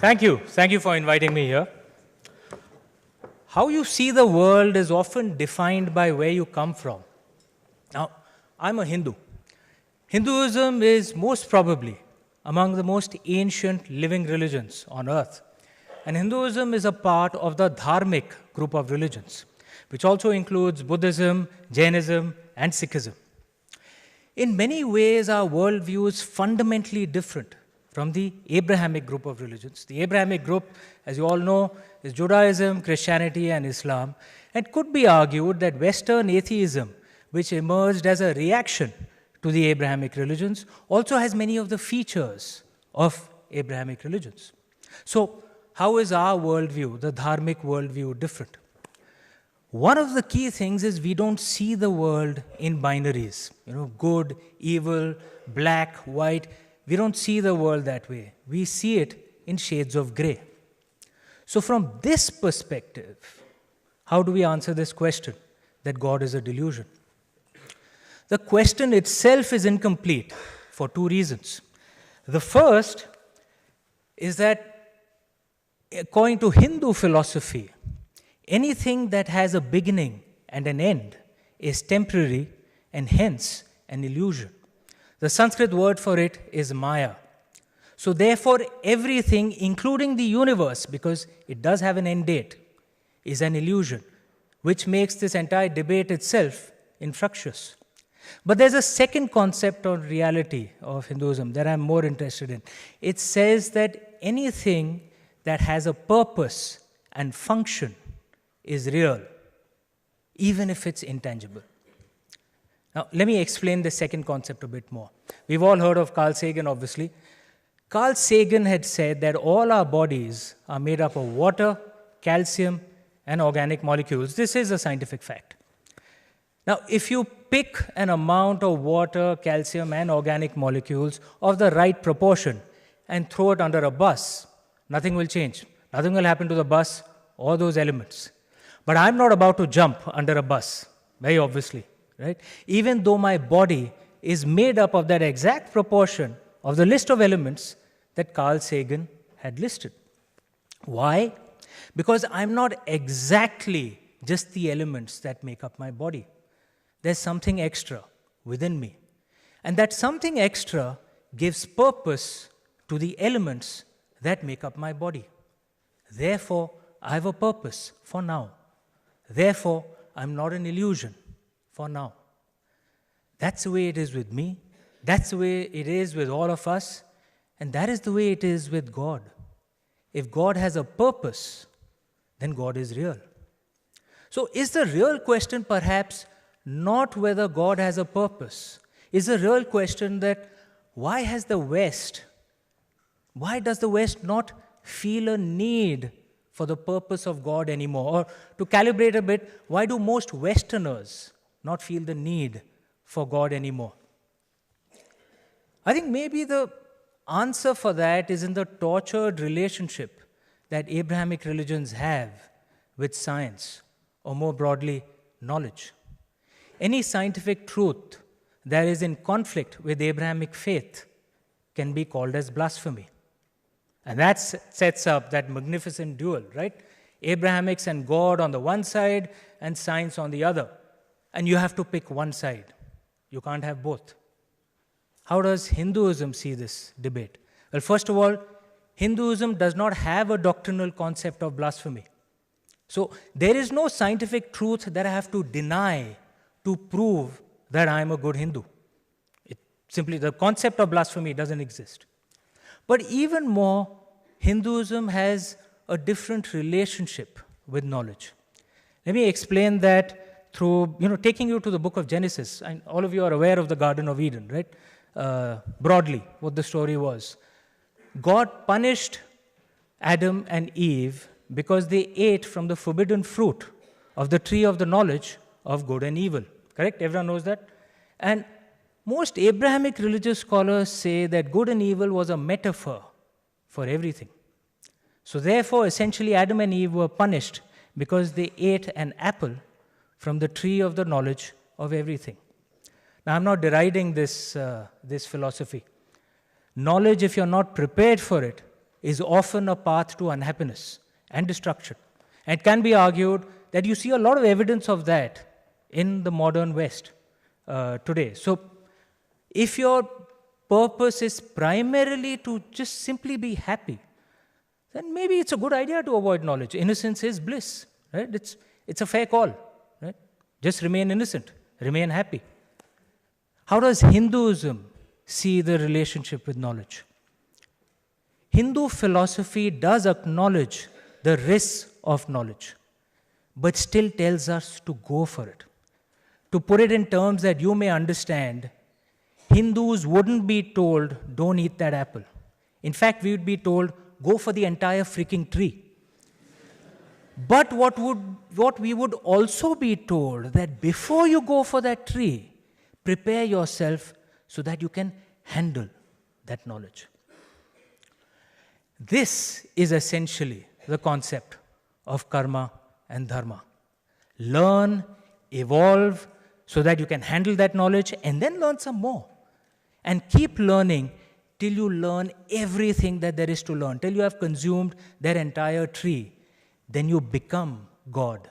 Thank you. Thank you for inviting me here. How you see the world is often defined by where you come from. Now, I'm a Hindu. Hinduism is most probably among the most ancient living religions on earth. And Hinduism is a part of the Dharmic group of religions, which also includes Buddhism, Jainism, and Sikhism. In many ways, our worldview is fundamentally different from the Abrahamic group of religions. The Abrahamic group, as you all know, is Judaism, Christianity, and Islam. And could be argued that Western atheism, which emerged as a reaction to the Abrahamic religions, also has many of the features of Abrahamic religions. So, how is our worldview, the Dharmic worldview, different? One of the key things is we don't see the world in binaries, good, evil, black, white. We don't see the world that way. We see it in shades of gray. So from this perspective, how do we answer this question that God is a delusion? The question itself is incomplete for two reasons. The first is that according to Hindu philosophy, anything that has a beginning and an end is temporary and hence an illusion. The Sanskrit word for it is Maya. So therefore, everything, including the universe, because it does have an end date, is an illusion, which makes this entire debate itself infructuous. But there's a second concept on reality of Hinduism that I'm more interested in. It says that anything that has a purpose and function is real, even if it's intangible. Now, let me explain the second concept a bit more. We've all heard of Carl Sagan, obviously. Carl Sagan had said that all our bodies are made up of water, calcium, and organic molecules. This is a scientific fact. Now, if you pick an amount of water, calcium, and organic molecules of the right proportion and throw it under a bus, nothing will change. Nothing will happen to the bus or those elements. But I'm not about to jump under a bus, very obviously. Right? Even though my body is made up of that exact proportion of the list of elements that Carl Sagan had listed. Why? Because I'm not exactly just the elements that make up my body. There's something extra within me. And that something extra gives purpose to the elements that make up my body. Therefore, I have a purpose for now. Therefore, I'm not an illusion for now. That's the way it is with me. That's the way it is with all of us. And that is the way it is with God. If God has a purpose, then God is real. So is the real question perhaps not whether God has a purpose? Is the real question that why does the West not feel a need for the purpose of God anymore? Or to calibrate a bit, why do most Westerners not feel the need for God anymore? I think maybe the answer for that is in the tortured relationship that Abrahamic religions have with science, or more broadly, knowledge. Any scientific truth that is in conflict with Abrahamic faith can be called as blasphemy. And that sets up that magnificent duel, right? Abrahamics and God on the one side and science on the other. And you have to pick one side. You can't have both. How does Hinduism see this debate? Well, first of all, Hinduism does not have a doctrinal concept of blasphemy. So there is no scientific truth that I have to deny to prove that I am a good Hindu. Simply, the concept of blasphemy doesn't exist. But even more, Hinduism has a different relationship with knowledge. Let me explain that through, taking you to the book of Genesis. And all of you are aware of the Garden of Eden, right? Broadly, what the story was. God punished Adam and Eve because they ate from the forbidden fruit of the tree of the knowledge of good and evil. Correct? Everyone knows that? And most Abrahamic religious scholars say that good and evil was a metaphor for everything. So therefore, essentially, Adam and Eve were punished because they ate an apple from the tree of the knowledge of everything. Now, I'm not deriding this philosophy. Knowledge, if you're not prepared for it, is often a path to unhappiness and destruction. And it can be argued that you see a lot of evidence of that in the modern West today. So, if your purpose is primarily to just simply be happy, then maybe it's a good idea to avoid knowledge. Innocence is bliss, right? It's a fair call, right? Just remain innocent, remain happy. How does Hinduism see the relationship with knowledge? Hindu philosophy does acknowledge the risks of knowledge, but still tells us to go for it. To put it in terms that you may understand, Hindus wouldn't be told, don't eat that apple. In fact, we would be told, go for the entire freaking tree. But what we would also be told, that before you go for that tree, prepare yourself so that you can handle that knowledge. This is essentially the concept of karma and dharma. Learn, evolve, so that you can handle that knowledge, and then learn some more. And keep learning till you learn everything that there is to learn, till you have consumed that entire tree. Then you become God.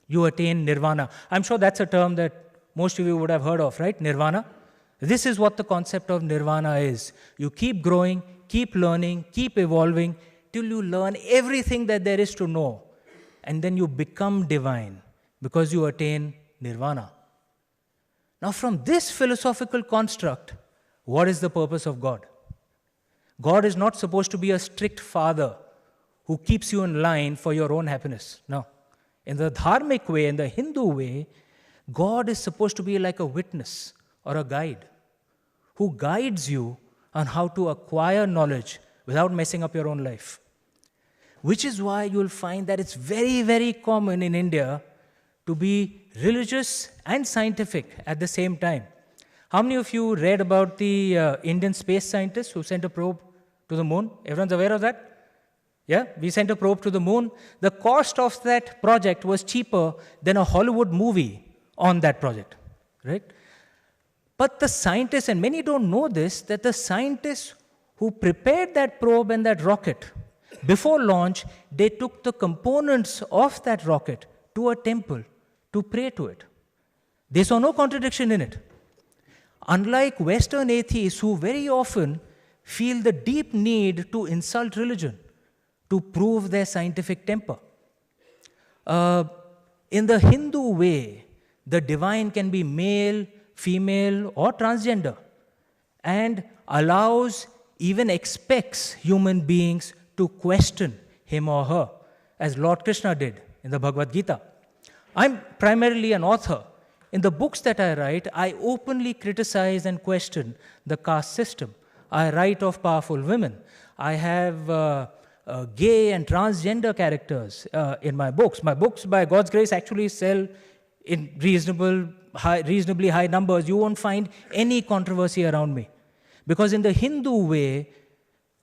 You attain nirvana. I'm sure that's a term that most of you would have heard of, right? Nirvana. This is what the concept of nirvana is. You keep growing, keep learning, keep evolving, till you learn everything that there is to know. And then you become divine because you attain nirvana. Now, from this philosophical construct, what is the purpose of God? God is not supposed to be a strict father who keeps you in line for your own happiness. No. In the dharmic way, in the Hindu way, God is supposed to be like a witness or a guide who guides you on how to acquire knowledge without messing up your own life. Which is why you'll find that it's very, very common in India to be religious and scientific at the same time. How many of you read about the Indian space scientists who sent a probe to the moon? Everyone's aware of that? Yeah, we sent a probe to the moon. The cost of that project was cheaper than a Hollywood movie on that project, right? But the scientists, and many don't know this, that the scientists who prepared that probe and that rocket, before launch, they took the components of that rocket to a temple to pray to it. They saw no contradiction in it. Unlike Western atheists who very often feel the deep need to insult religion to prove their scientific temper. In the Hindu way, the divine can be male, female, or transgender, and allows, even expects human beings to question him or her, as Lord Krishna did in the Bhagavad Gita. I'm primarily an author. In the books that I write, I openly criticize and question the caste system. I write of powerful women. I have gay and transgender characters in my books. My books, by God's grace, actually sell in reasonably high numbers. You won't find any controversy around me. Because in the Hindu way,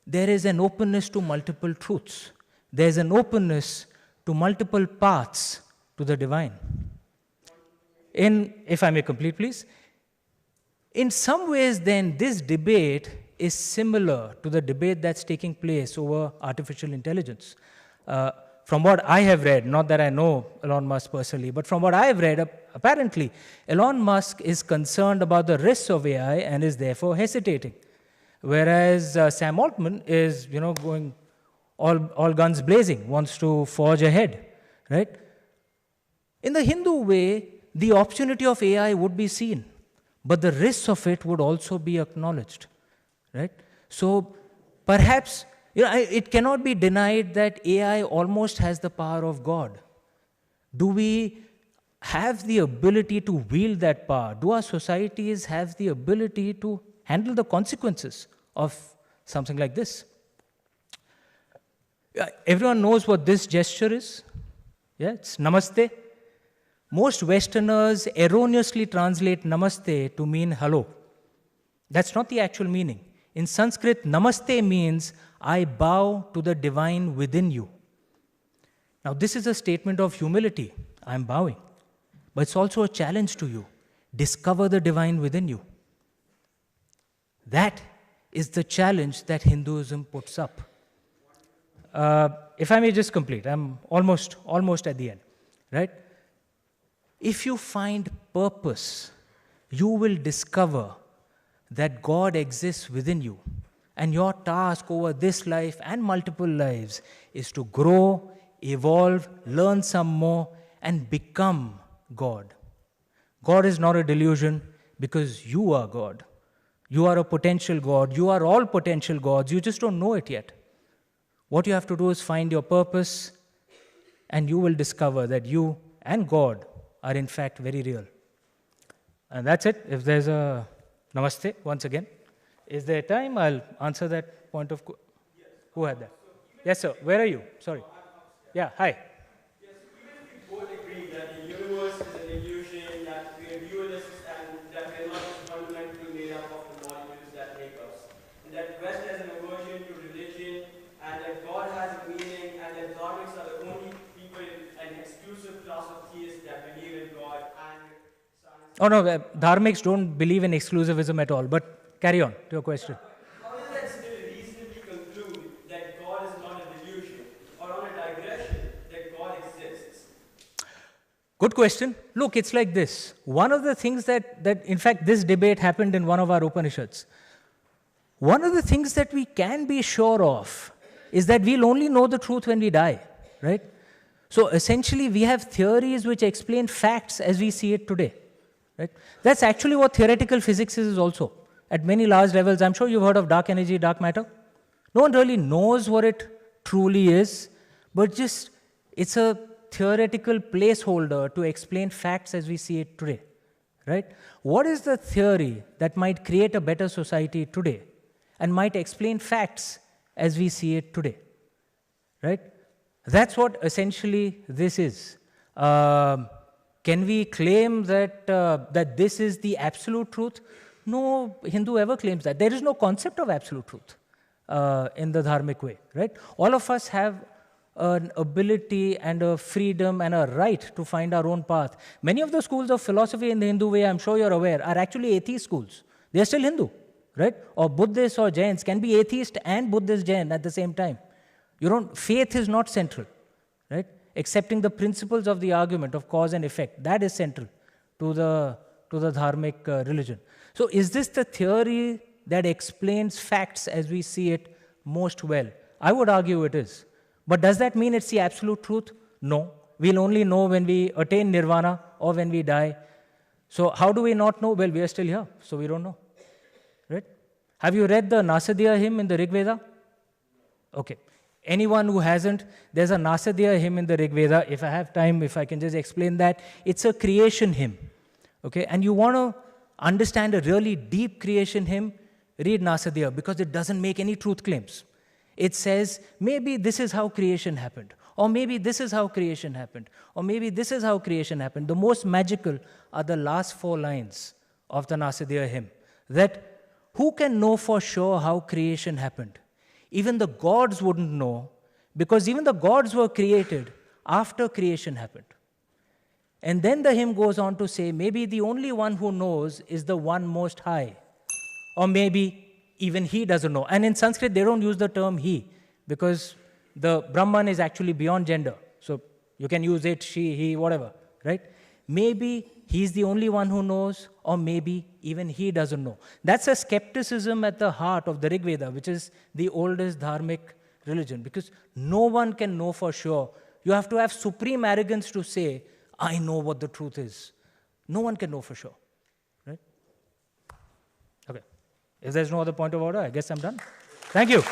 there is an openness to multiple truths. There's an openness to multiple paths to the divine. If I may complete, please. In some ways, then, this debate is similar to the debate that's taking place over artificial intelligence. From what I have read, not that I know Elon Musk personally, but from what I have read, apparently, Elon Musk is concerned about the risks of AI and is therefore hesitating. Whereas Sam Altman is, going all guns blazing, wants to forge ahead, right? In the Hindu way, the opportunity of AI would be seen, but the risks of it would also be acknowledged, right? So perhaps, it cannot be denied that AI almost has the power of God. Do we have the ability to wield that power? Do our societies have the ability to handle the consequences of something like this? Everyone knows what this gesture is. Yeah, it's namaste. Most Westerners erroneously translate namaste to mean hello. That's not the actual meaning. In Sanskrit, namaste means I bow to the divine within you. Now, this is a statement of humility. I'm bowing. But it's also a challenge to you. Discover the divine within you. That is the challenge that Hinduism puts up. if I may just complete, I'm almost at the end, right? If you find purpose, you will discover that God exists within you. And your task over this life and multiple lives is to grow, evolve, learn some more, and become God. God is not a delusion because you are God. You are a potential God. You are all potential gods. You just don't know it yet. What you have to do is find your purpose, and you will discover that you and God are in fact very real. And that's it. If there's a namaste, once again. Is there time? I'll answer that point of... Yes. Who had that? Yes, sir. Where are you? Sorry. Yeah, hi. Yes, even if we both agree that the universe is an illusion, that we are dualists, and that we are not fundamentally made up of the molecules that make us, and that West has an aversion to religion, and that God has a meaning, and that dharmics are the only people, an exclusive class of theists that believe in God and science. Oh, no, dharmics don't believe in exclusivism at all, but carry on to your question. How does that still reasonably conclude that God is not a delusion, or on a digression, that God exists? Good question. Look, it's like this. One of the things that in fact, this debate happened in one of our Upanishads. One of the things that we can be sure of is that we'll only know the truth when we die, right? So essentially, we have theories which explain facts as we see it today, right? That's actually what theoretical physics is also. At many large levels, I'm sure you've heard of dark energy, dark matter. No one really knows what it truly is, but just it's a theoretical placeholder to explain facts as we see it today, right? What is the theory that might create a better society today and might explain facts as we see it today, right? That's what essentially this is. Can we claim that, that this is the absolute truth? No Hindu ever claims that. There is no concept of absolute truth in the dharmic way, right? All of us have an ability and a freedom and a right to find our own path. Many of the schools of philosophy in the Hindu way, I'm sure you're aware, are actually atheist schools. They are still Hindu, right? Or Buddhists or Jains can be atheist and Buddhist Jain at the same time. Faith is not central, right? Accepting the principles of the argument of cause and effect, that is central to the dharmic religion. So is this the theory that explains facts as we see it most well? I would argue it is. But does that mean it's the absolute truth? No. We'll only know when we attain nirvana or when we die. So how do we not know? Well, we are still here, so we don't know. Right? Have you read the Nasadiya hymn in the Rig Veda? Okay. Anyone who hasn't, there's a Nasadiya hymn in the Rig Veda. If I have time, if I can just explain that. It's a creation hymn. Okay? And you want to understand a really deep creation hymn, read Nasadiya, because it doesn't make any truth claims. It says, maybe this is how creation happened, or maybe this is how creation happened, or maybe this is how creation happened. The most magical are the last 4 lines of the Nasadiya hymn, that who can know for sure how creation happened? Even the gods wouldn't know, because even the gods were created after creation happened. And then the hymn goes on to say, maybe the only one who knows is the one most high. Or maybe even he doesn't know. And in Sanskrit, they don't use the term he, because the Brahman is actually beyond gender. So you can use it, she, he, whatever, right? Maybe he's the only one who knows, or maybe even he doesn't know. That's a skepticism at the heart of the Rig Veda, which is the oldest dharmic religion, because no one can know for sure. You have to have supreme arrogance to say, I know what the truth is. No one can know for sure. Right? Okay. If there's no other point of order, I guess I'm done. Thank you.